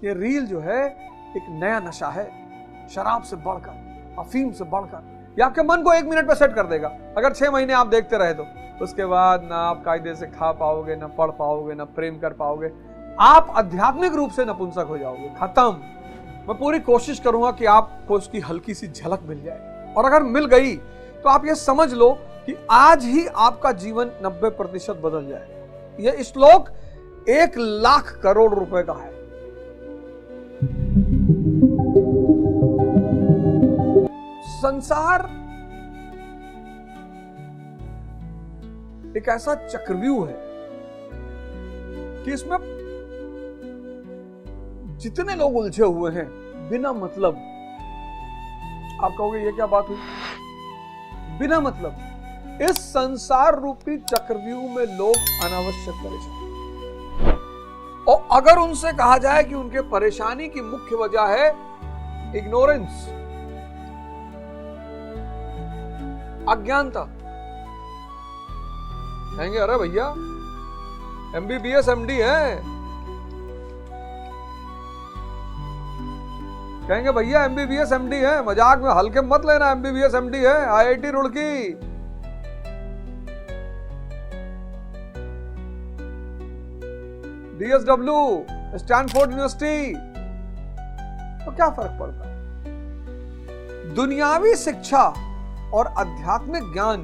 ये रील जो है एक नया नशा है, शराब से बढ़कर, अफीम से बढ़कर। ये आपके मन को 1 मिनट में सेट कर देगा। अगर 6 महीने आप देखते रहे तो उसके बाद ना आप कायदे से खा पाओगे, ना पढ़ पाओगे, ना प्रेम कर पाओगे। आप आध्यात्मिक रूप से नपुंसक हो जाओगे, खत्म। मैं पूरी कोशिश करूंगा कि आपको उसकी हल्की सी झलक मिल जाए, और अगर मिल गई तो आप ये समझ लो कि आज ही आपका जीवन 90% बदल जाएगा। यह श्लोक 1,00,000 करोड़ रुपए का है। संसार एक ऐसा चक्रव्यूह है कि इसमें जितने लोग उलझे हुए हैं बिना मतलब। आप कहोगे ये क्या बात हुई? बिना मतलब इस संसार रूपी चक्रव्यूह में लोग अनावश्यक परेशान, और अगर उनसे कहा जाए कि उनके परेशानी की मुख्य वजह है इग्नोरेंस, अज्ञानता, कहेंगे अरे भैया MBBS MD है, कहेंगे भैया MBBS MD है, मजाक में हल्के मत लेना, MBBS MD है, IIT Roorkee. DSW, Stanford university. तो क्या फर्क पड़ता है? दुनियावी शिक्षा और आध्यात्मिक ज्ञान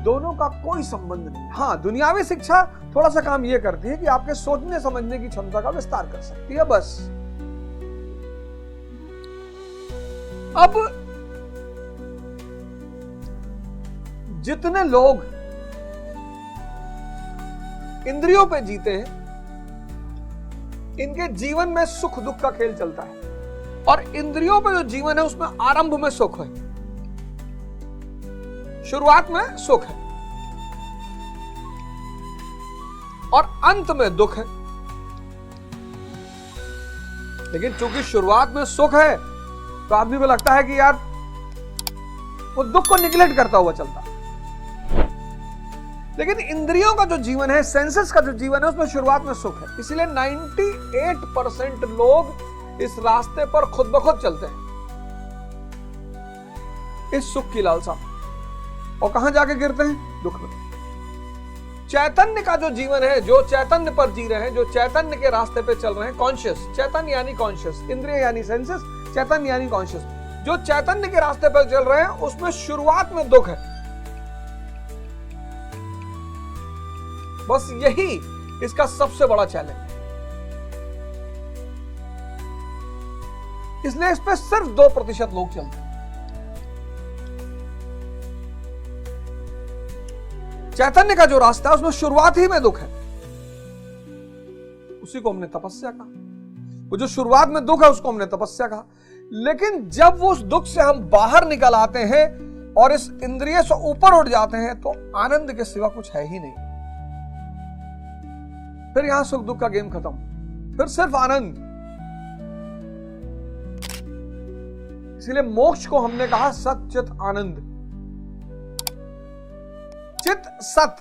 दोनों का कोई संबंध नहीं। हाँ, दुनियावी शिक्षा थोड़ा सा काम यह करती है कि आपके सोचने समझने की क्षमता का विस्तार कर सकती है, बस। अब जितने लोग इंद्रियों पे जीते हैं, इनके जीवन में सुख दुख का खेल चलता है, और इंद्रियों पे जो जीवन है उसमें आरंभ में सुख है, शुरुआत में सुख है, और अंत में दुख है। लेकिन चूंकि शुरुआत में सुख है तो आदमी को लगता है कि यार वो दुख को निगलेक्ट करता हुआ चलता है। लेकिन इंद्रियों का जो जीवन है, सेंसेस का जो जीवन है, उसमें शुरुआत में सुख है। इसलिए 98% लोग इस रास्ते पर खुद ब खुद चलते हैं, इस सुख की लालसा में, और कहां जाके गिरते हैं? दुख में। चैतन्य का जो जीवन है, जो चैतन्य पर जी रहे हैं, जो चैतन्य के रास्ते पे चल रहे हैं, कॉन्शियस, चैतन्य यानी कॉन्शियस, इंद्रिय यानी सेंसेस, चैतन्य यानी कॉन्शियस, जो चैतन्य के रास्ते पर चल रहे हैं, उसमें शुरुआत में दुख है। बस यही इसका सबसे बड़ा चैलेंज है। इसलिए इस पे सिर्फ 2% लोग चलते हैं। चैतन्य का जो रास्ता है उसमें शुरुआत ही में दुख है, उसी को हमने तपस्या कहा। वो जो शुरुआत में दुख है उसको हमने तपस्या कहा। लेकिन जब वो उस दुख से हम बाहर निकल आते हैं और इस इंद्रिय से ऊपर उठ जाते हैं तो आनंद के सिवा कुछ है ही नहीं। फिर यहां सुख दुख का गेम खत्म, फिर सिर्फ आनंद। इसीलिए मोक्ष को हमने कहा सत चित आनंद। चित सत,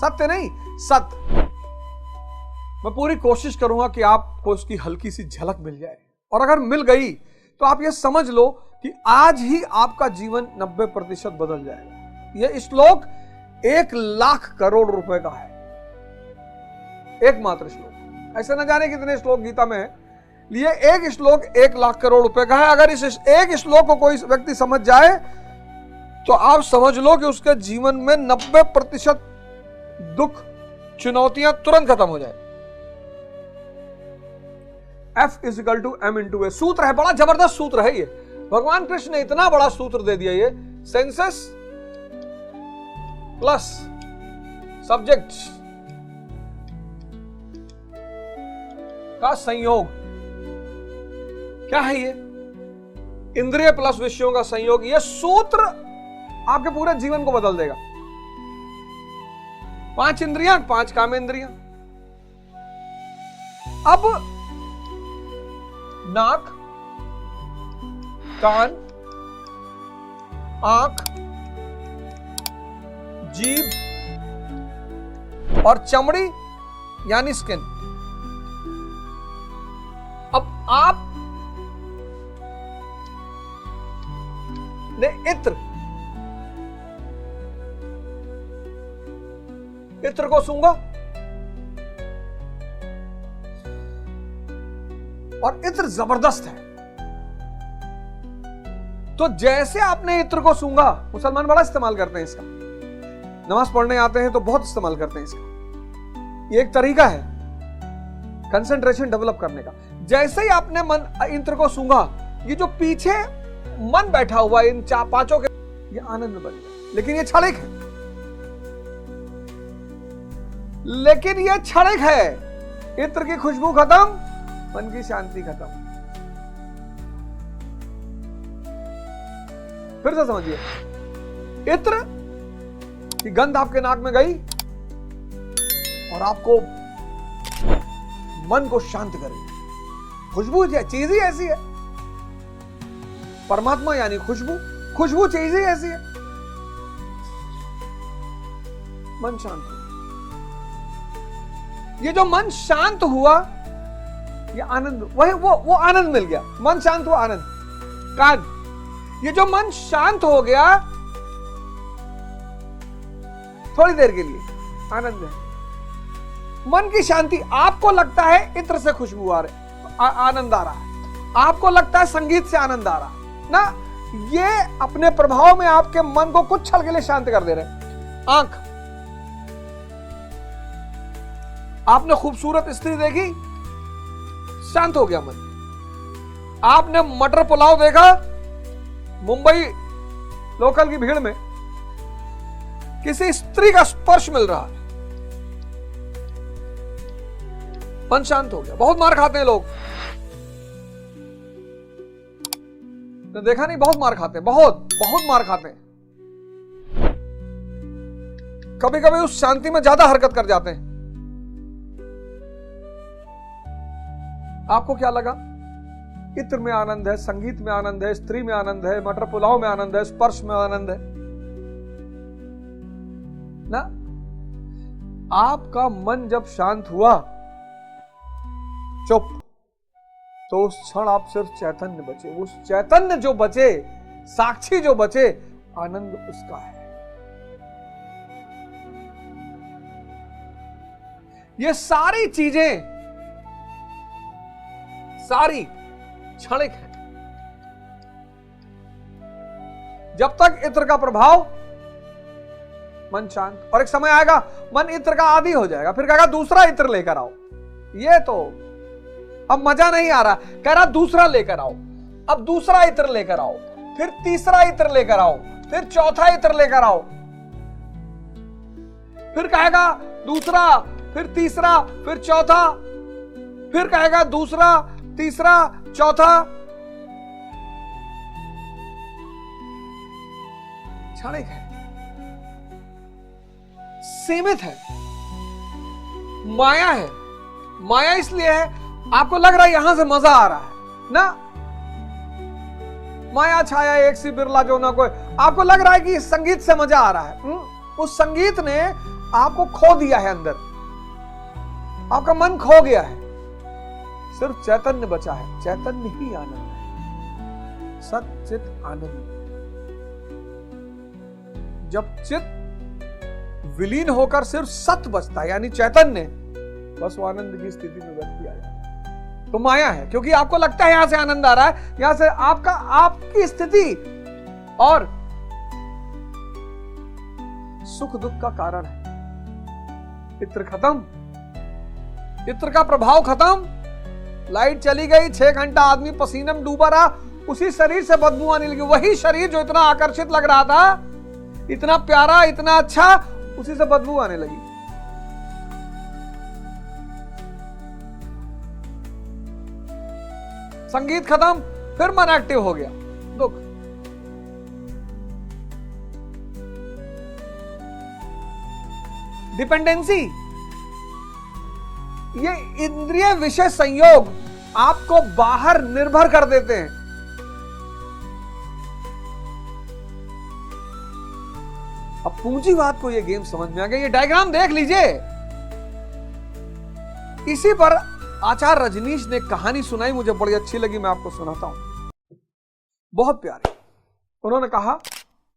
सत्य नहीं सत। मैं पूरी कोशिश करूंगा कि आपको उसकी हल्की सी झलक मिल जाए, और अगर मिल गई तो आप ये समझ लो कि आज ही आपका जीवन 90% बदल जाएगा। यह श्लोक 1,00,000 करोड़ रुपए का है, एकमात्र श्लोक। ऐसे न जाने कितने श्लोक गीता में है, लिए एक श्लोक 1,00,000 करोड़ रुपए का है। अगर इस एक श्लोक को कोई व्यक्ति समझ जाए तो आप समझ लो कि उसके जीवन में 90% दुख, चुनौतियां तुरंत खत्म हो जाए। F = m × a सूत्र है, बड़ा जबरदस्त सूत्र है ये। भगवान कृष्ण ने इतना बड़ा सूत्र दे दिया, ये सेंसेस प्लस सब्जेक्ट का संयोग। क्या है ये? इंद्रिय प्लस विषयों का संयोग। ये सूत्र आपके पूरे जीवन को बदल देगा। 5 इंद्रियां, 5 कामेंद्रियां। अब नाक, कान, आंख, जीभ और चमड़ी यानी स्किन, अब आप ने इत्र को सूंघा और इत्र जबरदस्त है। तो जैसे आपने इत्र को सूंघा, मुसलमान बड़ा इस्तेमाल करते हैं इसका, नमाज पढ़ने आते हैं तो बहुत इस्तेमाल करते हैं इसका। ये एक तरीका है कंसंट्रेशन डेवलप करने का। जैसे ही आपने इत्र को सूंघा, ये जो पीछे मन बैठा हुआ इन पांचों के, ये आनंद बन गया। लेकिन ये क्षणिक है, लेकिन ये क्षणिक है। इत्र की खुशबू खत्म, मन की शांति खत्म। फिर से समझिए, इत्र की गंध आपके नाक में गई और आपको मन को शांत करेगी। खुशबू चीज ही ऐसी है, परमात्मा यानी खुशबू चीज ही ऐसी है। मन शांत हुआ, ये जो मन शांत हुआ, ये आनंद, वही वो आनंद मिल गया। मन शांत हुआ, आनंद। कान, ये जो मन शांत हो गया थोड़ी देर के लिए, आनंद है। मन की शांति, आपको लगता है इत्र से खुशबू आ रही, आनंद आ रहा है, आपको लगता है संगीत से आनंद आ रहा है ना, ये अपने प्रभाव में आपके मन को कुछ क्षण के लिए शांत कर दे रहे। आंख, आपने खूबसूरत स्त्री देखी, शांत हो गया मन। आपने मटर पुलाव देखा मुंबई लोकल की भीड़ में, किसी स्त्री का स्पर्श मिल रहा है, मन शांत हो गया। बहुत मार खाते हैं लोग, तो देखा नहीं, बहुत मार खाते हैं, बहुत मार खाते हैं। कभी कभी उस शांति में ज्यादा हरकत कर जाते हैं। आपको क्या लगा? इत्र में आनंद है, संगीत में आनंद है, स्त्री में आनंद है, मटर पुलाव में आनंद है, स्पर्श में आनंद है ना। आपका मन जब शांत हुआ, चुप, तो उस क्षण आप सिर्फ चैतन्य बचे। उस चैतन्य जो बचे, साक्षी जो बचे, आनंद उसका है। ये सारी चीजें सारी क्षणिक है। जब तक इत्र का प्रभाव, मन शांत, और एक समय आएगा मन इत्र का आदी हो जाएगा, फिर कहेगा दूसरा इत्र लेकर आओ। ये तो अब मजा नहीं आ रहा, कह रहा दूसरा लेकर आओ, अब दूसरा इत्र लेकर आओ, फिर तीसरा इत्र लेकर आओ, फिर चौथा इत्र लेकर आओ, फिर कहेगा दूसरा, फिर तीसरा, फिर चौथा, फिर कहेगा दूसरा, तीसरा, चौथा। क्षणिक है, सीमित है, माया है। माया इसलिए है, आपको लग रहा है यहां से मजा आ रहा है ना, माया छाया एक सी बिरला जो ना कोई, आपको लग रहा है कि इस संगीत से मजा आ रहा है। उस संगीत ने आपको खो दिया है, अंदर आपका मन खो गया है, सिर्फ चैतन्य बचा है। चैतन्य ही आनंद है, सच्चित आनंद। जब चित विलीन होकर सिर्फ सत बचता है, यानी चैतन्य, बस वो आनंद की स्थिति में व्यक्ति आ जाता है। तो माया है, क्योंकि आपको लगता है यहां से आनंद आ रहा है, यहां से आपकी स्थिति और सुख दुख का कारण है। इत्र खत्म, इत्र का प्रभाव खत्म, लाइट चली गई, 6 घंटा आदमी पसीने में डूबा रहा, उसी शरीर से बदबू आने लगी। वही शरीर जो इतना आकर्षित लग रहा था, इतना प्यारा, इतना अच्छा, उसी से बदबू आने लगी। संगीत खत्म, फिर मन एक्टिव हो गया। दुख, डिपेंडेंसी, ये इंद्रिय विषय संयोग आपको बाहर निर्भर कर देते हैं। अब पूंजीवाद को ये गेम समझ में आ गया। ये डायग्राम देख लीजिए, इसी पर आचार्य रजनीश ने कहानी सुनाई, मुझे बड़ी अच्छी लगी, मैं आपको सुनाता हूं। बहुत प्यारी। उन्होंने कहा